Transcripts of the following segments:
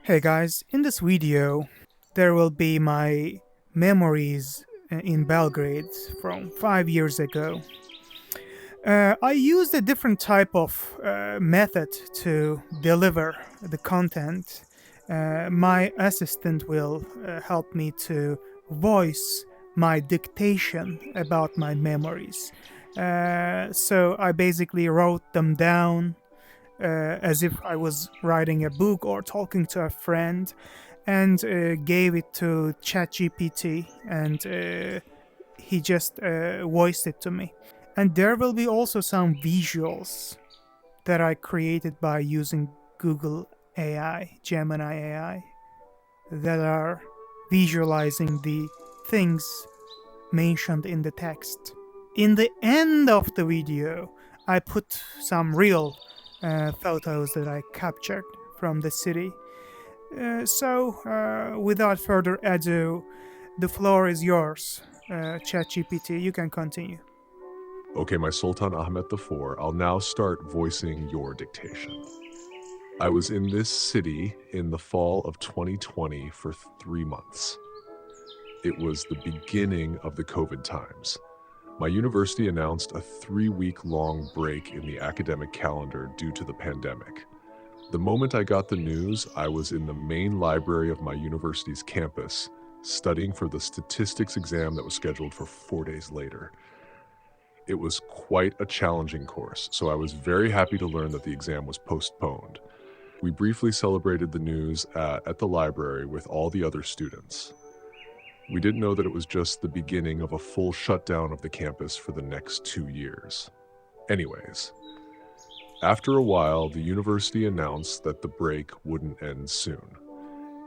Hey guys, in this video there will be my memories in Belgrade from 5 years ago. I used a different type of method to deliver the content. My assistant will help me to voice my dictation about my memories. So I basically wrote them down as if I was writing a book or talking to a friend, and gave it to ChatGPT, and he just voiced it to me. And there will be also some visuals that I created by using Google AI, Gemini AI, that are visualizing the things mentioned in the text. In the end of the video, I put some real photos that I captured from the city. Without further ado, the floor is yours, ChatGPT. You can continue. Okay, my Sultan Ahmet IV, I'll now start voicing your dictation. I was in this city in the fall of 2020 for 3 months. It was the beginning of the COVID times. My university announced a 3-week-long break in the academic calendar due to the pandemic. The moment I got the news, I was in the main library of my university's campus, studying for the statistics exam that was scheduled for 4 days later. It was quite a challenging course, so I was very happy to learn that the exam was postponed. We briefly celebrated the news at the library with all the other students. We didn't know that it was just the beginning of a full shutdown of the campus for the next 2 years. Anyways, after a while, the university announced that the break wouldn't end soon.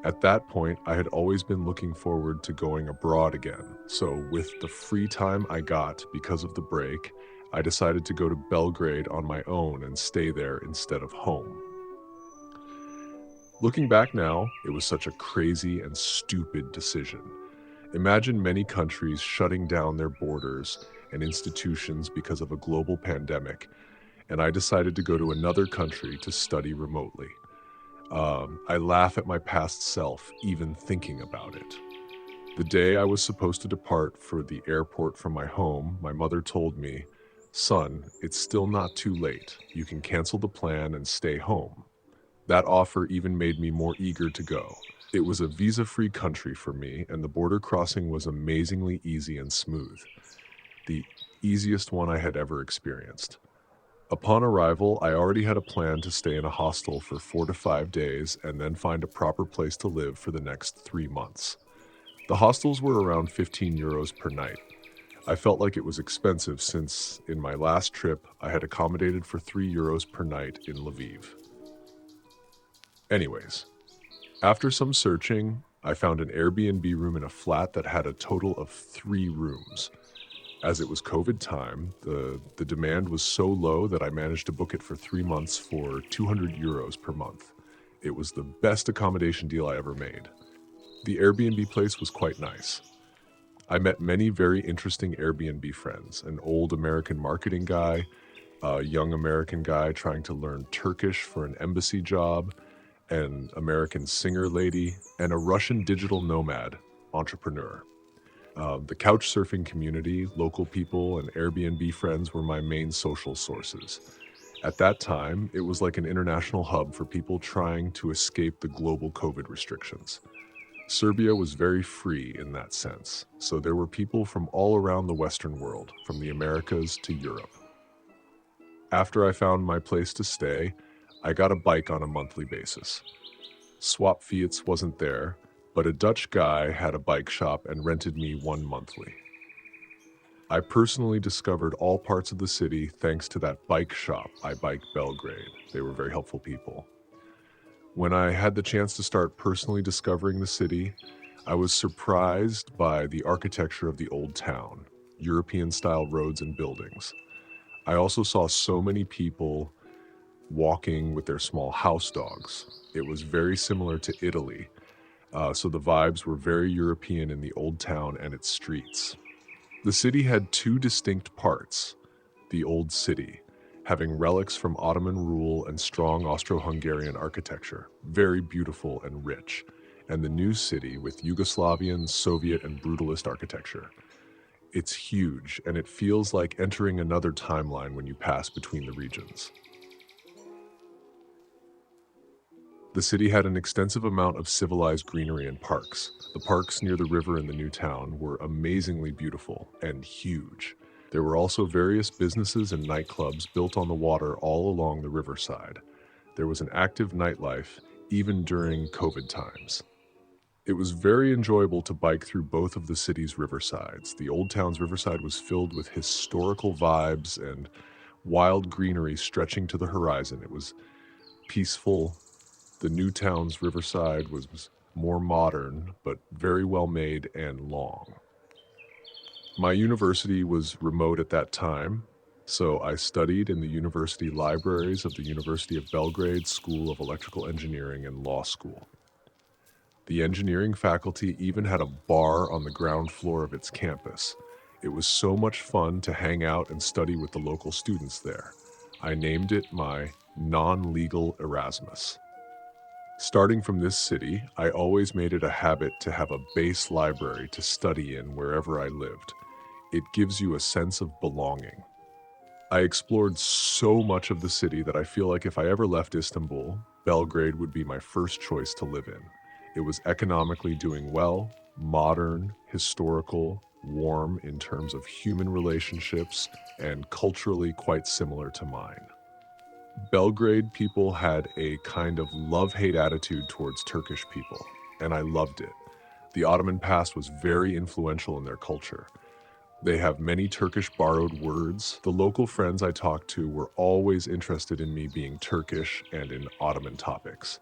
At that point, I had always been looking forward to going abroad again, so with the free time I got because of the break, I decided to go to Belgrade on my own and stay there instead of home. Looking back now, it was such a crazy and stupid decision. Imagine many countries shutting down their borders and institutions because of a global pandemic, and I decided to go to another country to study remotely. I laugh at my past self, even thinking about it. The day I was supposed to depart for the airport from my home, my mother told me, "Son, it's still not too late. You can cancel the plan and stay home." That offer even made me more eager to go. It was a visa-free country for me, and the border crossing was amazingly easy and smooth. The easiest one I had ever experienced. Upon arrival, I already had a plan to stay in a hostel for 4 to 5 days and then find a proper place to live for the next 3 months. The hostels were around 15 euros per night. I felt like it was expensive since, in my last trip, I had accommodated for 3 euros per night in Lviv. Anyways, after some searching, I found an Airbnb room in a flat that had a total of 3 rooms. As it was COVID time, the demand was so low that I managed to book it for 3 months for 200 euros per month. It was the best accommodation deal I ever made. The Airbnb place was quite nice. I met many very interesting Airbnb friends, an old American marketing guy, a young American guy trying to learn Turkish for an embassy job, an American singer lady, and a Russian digital nomad entrepreneur. The couch surfing community, local people, and Airbnb friends were my main social sources. At that time, it was like an international hub for people trying to escape the global COVID restrictions. Serbia was very free in that sense, so there were people from all around the Western world, from the Americas to Europe. After I found my place to stay, I got a bike on a monthly basis. Swap Fiats wasn't there, but a Dutch guy had a bike shop and rented me one monthly. I personally discovered all parts of the city thanks to that bike shop, I Bike Belgrade. They were very helpful people. When I had the chance to start personally discovering the city, I was surprised by the architecture of the old town, European-style roads and buildings. I also saw so many people walking with their small house dogs. It was very similar to Italy. So the vibes were very European in the old town and its streets. The city had 2 distinct parts: the old city having relics from Ottoman rule and strong Austro-Hungarian architecture, very beautiful and rich, and the new city with Yugoslavian, Soviet, and brutalist architecture. It's huge, and it feels like entering another timeline when you pass between the regions. The city had an extensive amount of civilized greenery and parks. The parks near the river in the new town were amazingly beautiful and huge. There were also various businesses and nightclubs built on the water all along the riverside. There was an active nightlife even during COVID times. It was very enjoyable to bike through both of the city's riversides. The old town's riverside was filled with historical vibes and wild greenery stretching to the horizon. It was peaceful. The new town's riverside was more modern, but very well made and long. My university was remote at that time, so I studied in the university libraries of the University of Belgrade School of Electrical Engineering and Law School. The engineering faculty even had a bar on the ground floor of its campus. It was so much fun to hang out and study with the local students there. I named it my non-legal Erasmus. Starting from this city, I always made it a habit to have a base library to study in wherever I lived. It gives you a sense of belonging. I explored so much of the city that I feel like if I ever left Istanbul, Belgrade would be my first choice to live in. It was economically doing well, modern, historical, warm in terms of human relationships, and culturally quite similar to mine. Belgrade people had a kind of love-hate attitude towards Turkish people, and I loved it. The Ottoman past was very influential in their culture. They have many Turkish borrowed words. The local friends I talked to were always interested in me being Turkish and in Ottoman topics.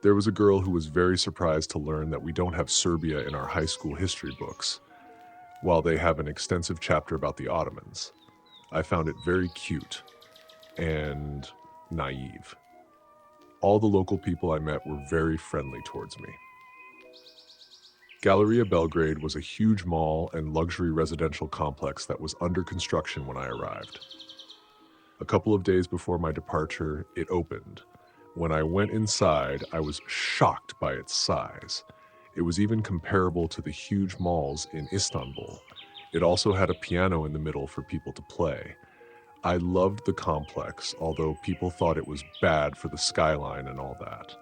There was a girl who was very surprised to learn that we don't have Serbia in our high school history books, while they have an extensive chapter about the Ottomans. I found it very cute and naive. All the local people I met were very friendly towards me. Galleria Belgrade was a huge mall and luxury residential complex that was under construction when I arrived. A couple of days before my departure, it opened. When I went inside, I was shocked by its size. It was even comparable to the huge malls in Istanbul. It also had a piano in the middle for people to play. I loved the complex, although people thought it was bad for the skyline and all that.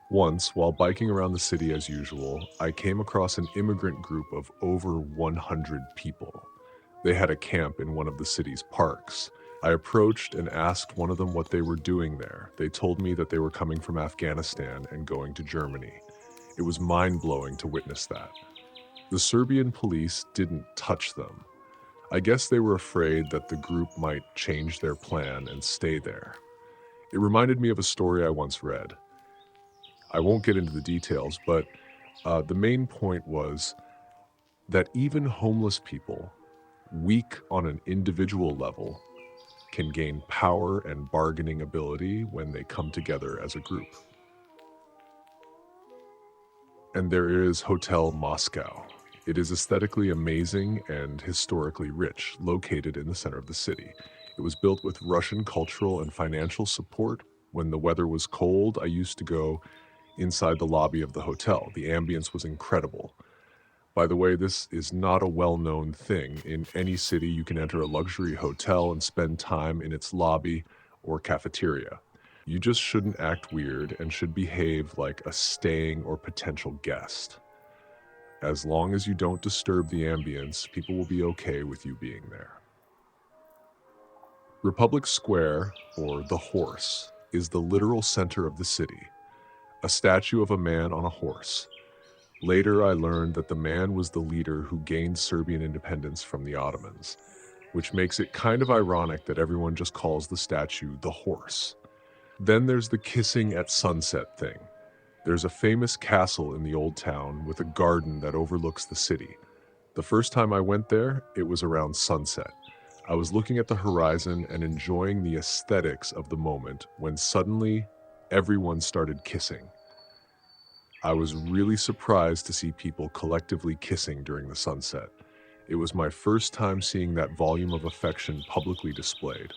Once, while biking around the city as usual, I came across an immigrant group of over 100 people. They had a camp in one of the city's parks. I approached and asked one of them what they were doing there. They told me that they were coming from Afghanistan and going to Germany. It was mind-blowing to witness that. The Serbian police didn't touch them. I guess they were afraid that the group might change their plan and stay there. It reminded me of a story I once read. I won't get into the details, but the main point was that even homeless people, weak on an individual level, can gain power and bargaining ability when they come together as a group. And there is Hotel Moscow. It is aesthetically amazing and historically rich, located in the center of the city. It was built with Russian cultural and financial support. When the weather was cold, I used to go inside the lobby of the hotel. The ambience was incredible. By the way, this is not a well-known thing. In any city, you can enter a luxury hotel and spend time in its lobby or cafeteria. You just shouldn't act weird and should behave like a staying or potential guest. As long as you don't disturb the ambience, people will be okay with you being there. Republic Square, or the Horse, is the literal center of the city. A statue of a man on a horse. Later, I learned that the man was the leader who gained Serbian independence from the Ottomans, which makes it kind of ironic that everyone just calls the statue the Horse. Then there's the kissing at sunset thing. There's a famous castle in the old town with a garden that overlooks the city. The first time I went there, it was around sunset. I was looking at the horizon and enjoying the aesthetics of the moment when suddenly everyone started kissing. I was really surprised to see people collectively kissing during the sunset. It was my first time seeing that volume of affection publicly displayed.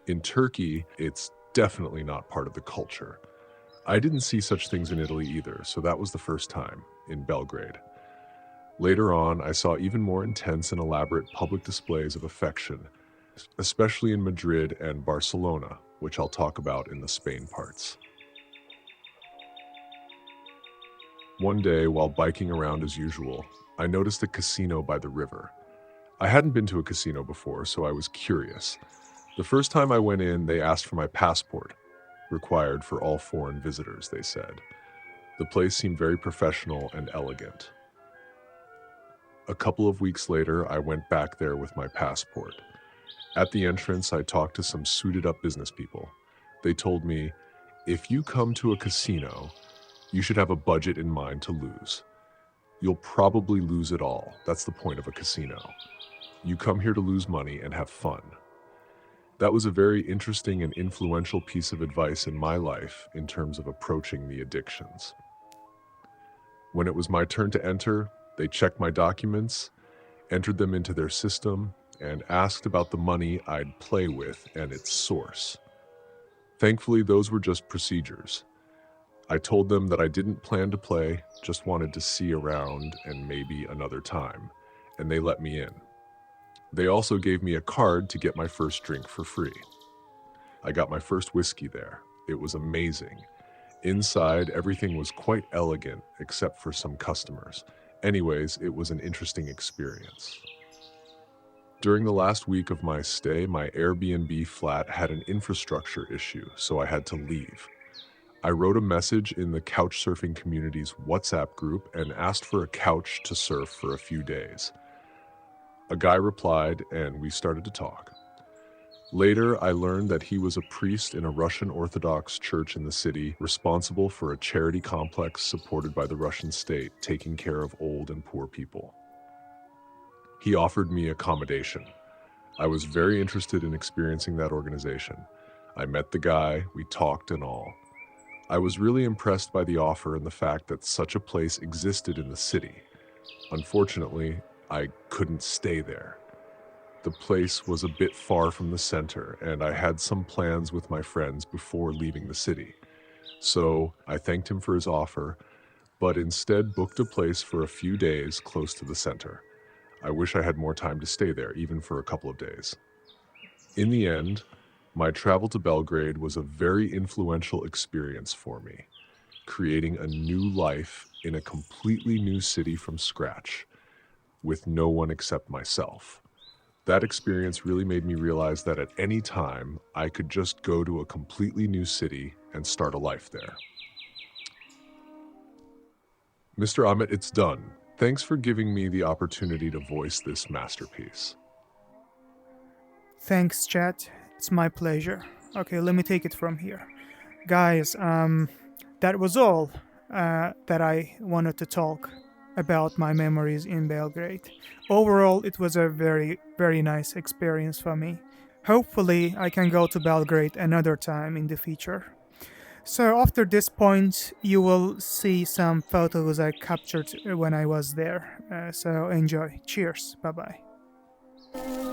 In Turkey, it's definitely not part of the culture. I didn't see such things in Italy either, so that was the first time, in Belgrade. Later on, I saw even more intense and elaborate public displays of affection, especially in Madrid and Barcelona, which I'll talk about in the Spain parts. One day, while biking around as usual, I noticed a casino by the river. I hadn't been to a casino before, so I was curious. The first time I went in, they asked for my passport, required for all foreign visitors, they said. The place seemed very professional and elegant. A couple of weeks later, I went back there with my passport. At the entrance, I talked to some suited-up business people. They told me, if you come to a casino, you should have a budget in mind to lose. You'll probably lose it all. That's the point of a casino. You come here to lose money and have fun. That was a very interesting and influential piece of advice in my life in terms of approaching the addictions. When it was my turn to enter, they checked my documents, entered them into their system, and asked about the money I'd play with and its source. Thankfully, those were just procedures. I told them that I didn't plan to play, just wanted to see around and maybe another time, and they let me in. They also gave me a card to get my first drink for free. I got my first whiskey there. It was amazing. Inside, everything was quite elegant, except for some customers. Anyways, it was an interesting experience. During the last week of my stay, my Airbnb flat had an infrastructure issue, so I had to leave. I wrote a message in the couchsurfing community's WhatsApp group and asked for a couch to surf for a few days. A guy replied, and we started to talk. Later, I learned that he was a priest in a Russian Orthodox church in the city, responsible for a charity complex supported by the Russian state, taking care of old and poor people. He offered me accommodation. I was very interested in experiencing that organization. I met the guy, we talked and all. I was really impressed by the offer and the fact that such a place existed in the city. Unfortunately, I couldn't stay there. The place was a bit far from the center, and I had some plans with my friends before leaving the city. So I thanked him for his offer, but instead booked a place for a few days close to the center. I wish I had more time to stay there, even for a couple of days. In the end, my travel to Belgrade was a very influential experience for me, creating a new life in a completely new city from scratch, with no one except myself. That experience really made me realize that at any time, I could just go to a completely new city and start a life there. Mr. Ahmet, it's done. Thanks for giving me the opportunity to voice this masterpiece. Thanks, chat. It's my pleasure. Okay, let me take it from here. Guys, that was all that I wanted to talk about my memories in Belgrade. Overall, it was a very, very nice experience for me. Hopefully, I can go to Belgrade another time in the future. So, after this point, you will see some photos I captured when I was there. So, enjoy. Cheers. Bye bye.